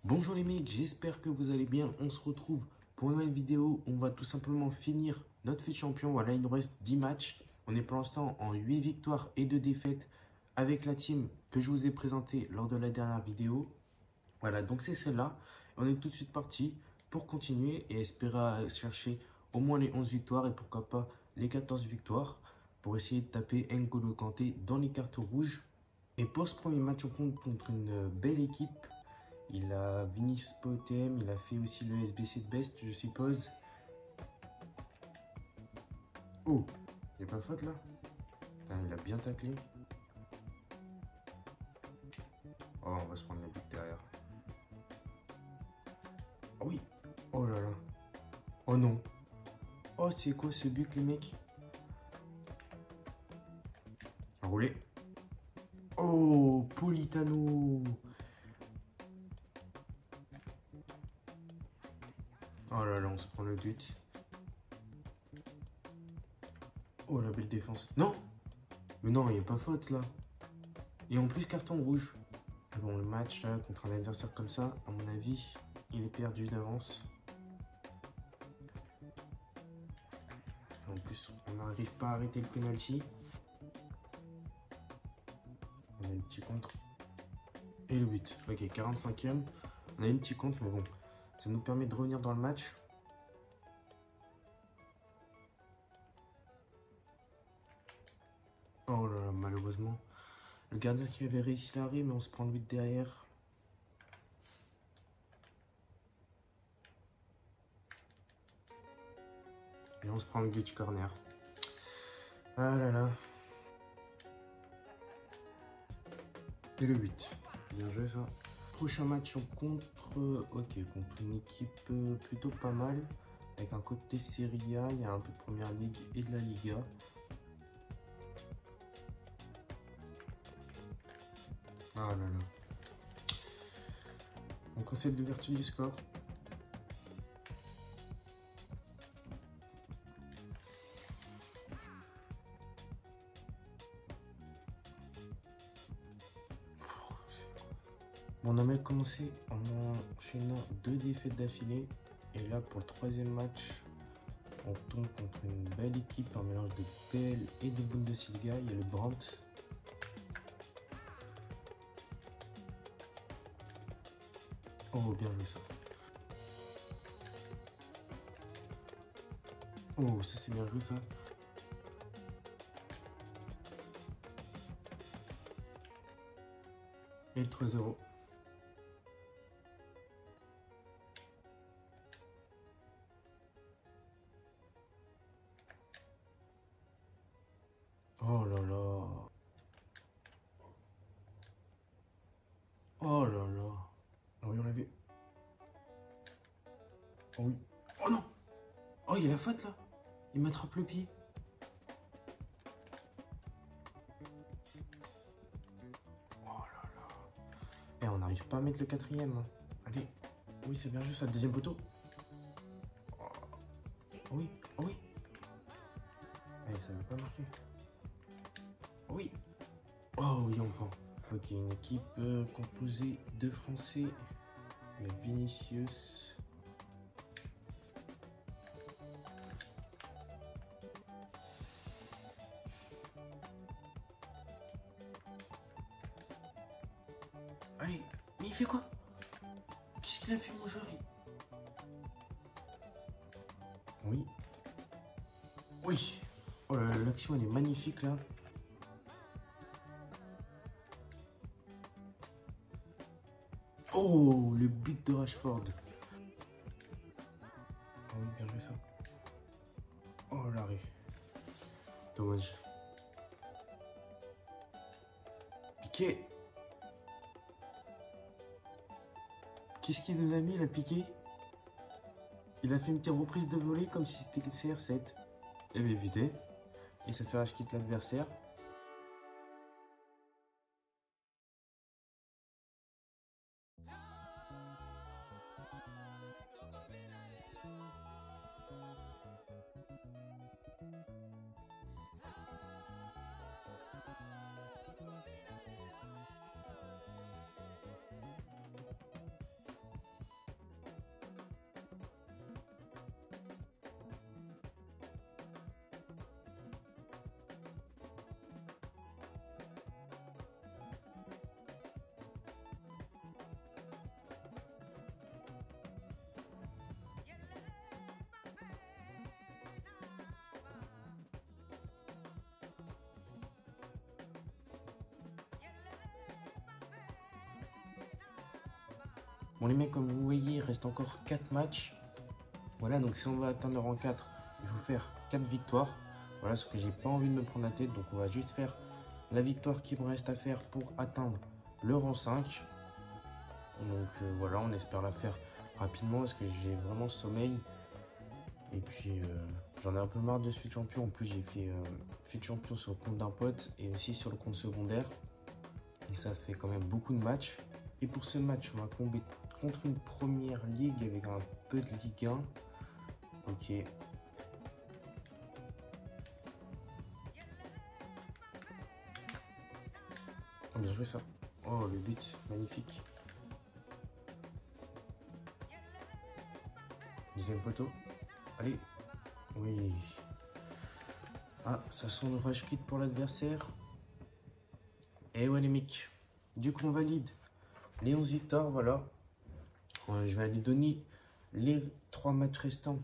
Bonjour les mecs, j'espère que vous allez bien. On se retrouve pour une nouvelle vidéo. On va tout simplement finir notre fait de champion. Voilà, il nous reste 10 matchs. On est pour l'instant en 8 victoires et 2 défaites avec la team que je vous ai présentée lors de la dernière vidéo. Voilà, donc c'est celle-là. On est tout de suite parti pour continuer et espérer chercher au moins les 11 victoires et pourquoi pas les 14 victoires pour essayer de taper N'Golo Kanté dans les cartes rouges. Et pour ce premier match, on compte contre une belle équipe. Il a Vinicius POTM, il a fait aussi le SBC de Best, je suppose. Oh, il n'y a pas faute là? Putain, il a bien taclé. Oh, on va se prendre le but derrière. Oh oui. Oh là là. Oh non. Oh, c'est quoi ce but, les mecs? Enroulé. Oh, Politano. Oh là là, on se prend le but. Oh, la belle défense. Non! Mais non, il n'y a pas faute là. Et en plus, carton rouge. Bon, le match là, contre un adversaire comme ça, à mon avis, il est perdu d'avance. En plus, on n'arrive pas à arrêter le penalty. On a un petit contre. Et le but. Ok, 45e. On a un petit contre, mais bon, ça nous permet de revenir dans le match. Oh là là, malheureusement. Le gardien qui avait réussi l'arrêt, mais on se prend le but derrière. Et on se prend le glitch corner. Ah là là. Et le but. Bien joué ça. Prochain match, on contre une équipe plutôt pas mal. Avec un côté Serie A, il y a un peu de Première Ligue et de la Liga. Ah là là. On concède l'ouverture du score. Bon, on a mal commencé en enchaînant 2 défaites d'affilée. Et là, pour le 3e match, on tombe contre une belle équipe, un mélange de PL et de Bundesliga. Il y a le Brandt. Oh, bien joué ça. Oh, ça c'est bien joué ça. Et le 3-0. Oh là là. Oh là là. Ah oui, on l'a vu. Oh oui. Oh non. Oh, il y a la faute là. Il m'attrape le pied. Oh là là. Et on n'arrive pas à mettre le 4e. Hein. Allez. Oui, c'est bien juste ça. 2e poteau. Oh oui. Oh oui. Allez, ça ne veut pas marquer. Oh oui. Oh oui, on prend. Ok, une équipe composée de Français. Vinicius. Allez, mais il fait quoi? Qu'est-ce qu'il a fait mon joueur? Oui. Oui. Oh là là, l'action elle est magnifique là. Oh, le but de Rashford. Oh oui, bien joué ça. Oh l'arrêt. Dommage. Piqué. Qu'est-ce qu'il nous a mis, la Piqué? Il a fait une petite reprise de volée comme si c'était CR7. Et bien évité. Et ça fait rage quitte l'adversaire. Bon les mecs, comme vous voyez, il reste encore 4 matchs. Voilà, donc si on veut atteindre le rang 4, il faut faire 4 victoires. Voilà, ce que j'ai pas envie de me prendre la tête, donc on va juste faire la victoire qui me reste à faire pour atteindre le rang 5. Donc voilà, on espère la faire rapidement parce que j'ai vraiment sommeil. Et puis j'en ai un peu marre de ce FUT Champion. En plus j'ai fait FUT Champion sur le compte d'un pote et aussi sur le compte secondaire. Donc ça fait quand même beaucoup de matchs. Et pour ce match, on va tomber contre une première ligue avec un peu de Ligue 1. Ok. Oh, bien joué ça. Oh, le but, magnifique. Deuxième poteau. Allez. Oui. Ah, ça sent le rush kit pour l'adversaire. Et ouais les mecs. Du coup on valide les 11 victoires, voilà. Je vais aller donner les 3 matchs restants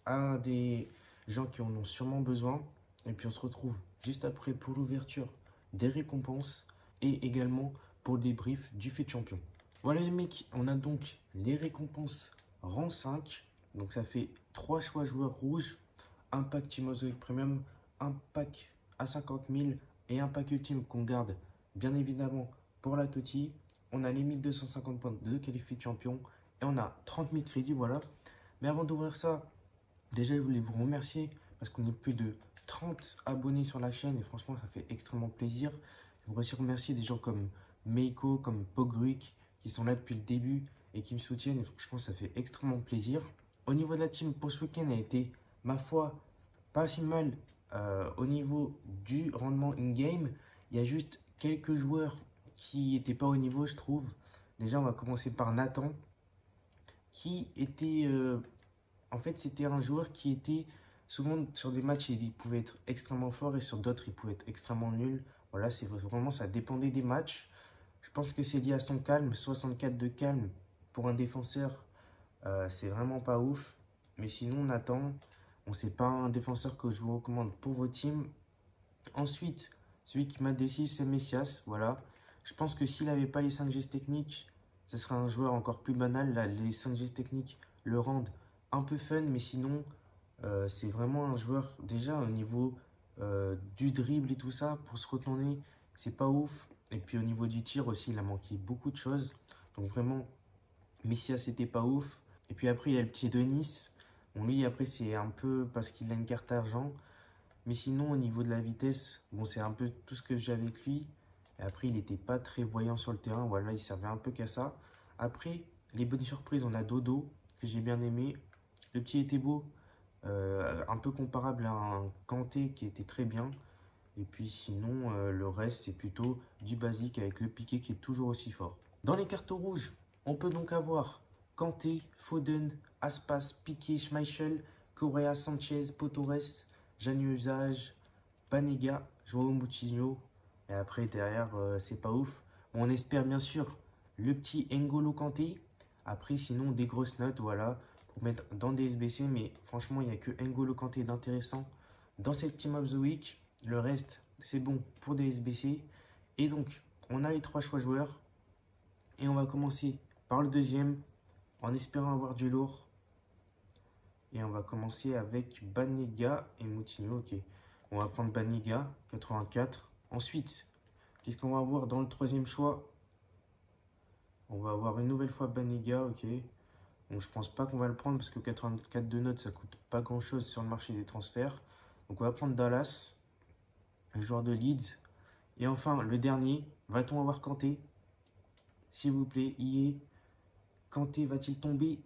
à des gens qui en ont sûrement besoin. Et puis on se retrouve juste après pour l'ouverture des récompenses et également pour le débrief du FUT Champion. Voilà les mecs, on a donc les récompenses rang 5. Donc ça fait 3 choix joueurs rouges, un pack Team Mosaïque Premium, un pack à 50 000 et un pack ultime qu'on garde bien évidemment pour la TOTY. On a les 1250 points de qualifié de champion et on a 30 000 crédits, voilà. Mais avant d'ouvrir ça, déjà je voulais vous remercier parce qu'on est plus de 30 abonnés sur la chaîne et franchement ça fait extrêmement plaisir. Je voudrais aussi remercier des gens comme Meiko, comme Pogruik qui sont là depuis le début et qui me soutiennent et franchement ça fait extrêmement plaisir. Au niveau de la team pour ce week-end a été, ma foi, pas si mal au niveau du rendement in-game. Il y a juste quelques joueurs qui n'étaient pas au niveau, je trouve. Déjà, on va commencer par Nathan, qui était... en fait, c'était un joueur qui était souvent sur des matchs, il pouvait être extrêmement fort et sur d'autres, il pouvait être extrêmement nul. Voilà, c'est vraiment, ça dépendait des matchs. Je pense que c'est lié à son calme. 64 de calme pour un défenseur, c'est vraiment pas ouf. Mais sinon, Nathan, bon, c'est pas un défenseur que je vous recommande pour vos teams. Ensuite, celui qui m'a décidé, c'est Messias. Voilà. Je pense que s'il n'avait pas les 5 gestes techniques, ce serait un joueur encore plus banal. Là, les 5 gestes techniques le rendent un peu fun, mais sinon, c'est vraiment un joueur, déjà au niveau du dribble et tout ça, pour se retourner, c'est pas ouf. Et puis au niveau du tir aussi, il a manqué beaucoup de choses. Donc vraiment, Messias, c'était pas ouf. Et puis après, il y a le petit Denis. Bon, lui, après, c'est un peu parce qu'il a une carte argent. Mais sinon, au niveau de la vitesse, bon, c'est un peu tout ce que j'ai avec lui. Et après, il n'était pas très voyant sur le terrain. Voilà, il servait un peu qu'à ça. Après, les bonnes surprises, on a Dodo, que j'ai bien aimé. Le petit était beau, un peu comparable à un Kanté qui était très bien. Et puis sinon, le reste, c'est plutôt du basique avec le Piqué qui est toujours aussi fort. Dans les cartes rouges, on peut donc avoir Kanté, Foden, Aspas, Piqué, Schmeichel, Correa, Sanchez, Potores, Januzaj, Banega, Joao Moutinho. Et après, derrière, c'est pas ouf. Bon, on espère bien sûr le petit N'Golo Kanté. Après, sinon, des grosses notes, voilà, pour mettre dans des SBC. Mais franchement, il n'y a que N'Golo Kanté d'intéressant dans cette Team of the Week. Le reste, c'est bon pour des SBC. Et donc, on a les 3 choix joueurs. Et on va commencer par le deuxième, en espérant avoir du lourd. Et on va commencer avec Banega et Moutinho. Ok, on va prendre Banega, 84. Ensuite, qu'est-ce qu'on va avoir dans le troisième choix? On va avoir une nouvelle fois Banega, ok. Donc je pense pas qu'on va le prendre parce que 84 de notes, ça coûte pas grand-chose sur le marché des transferts. Donc on va prendre Dallas, le joueur de Leeds. Et enfin, le dernier, va-t-on avoir Kanté? S'il vous plaît, Kanté va-t-il tomber?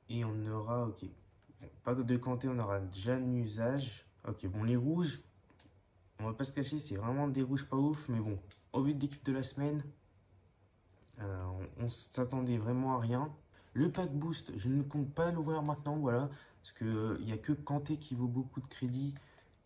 Et on aura, ok, bon, pas de Kanté, on aura Januzaj. Ok, bon, les rouges, on va pas se cacher, c'est vraiment des rouges pas ouf. Mais bon, au vu de l'équipe de la semaine, on s'attendait vraiment à rien. Le pack boost, je ne compte pas l'ouvrir maintenant, voilà. Parce qu'il n'y a que Kanté qui vaut beaucoup de crédit.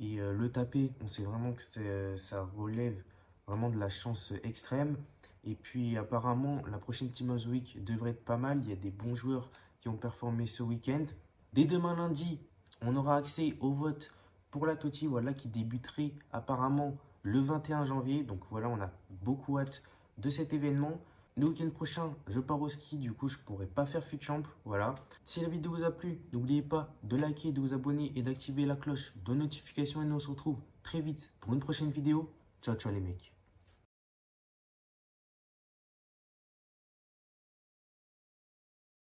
Et le taper, on sait vraiment que ça relève vraiment de la chance extrême. Et puis apparemment, la prochaine Team of the Week devrait être pas mal. Il y a des bons joueurs qui ont performé ce week-end. Dès demain lundi, on aura accès au vote pour la TOTY, voilà, qui débuterait apparemment le 21 janvier. Donc voilà, on a beaucoup hâte de cet événement. Le week-end prochain, je pars au ski, du coup, je pourrai pas faire fut champ. Voilà. Si la vidéo vous a plu, n'oubliez pas de liker, de vous abonner et d'activer la cloche de notification. Et nous on se retrouve très vite pour une prochaine vidéo. Ciao, ciao les mecs.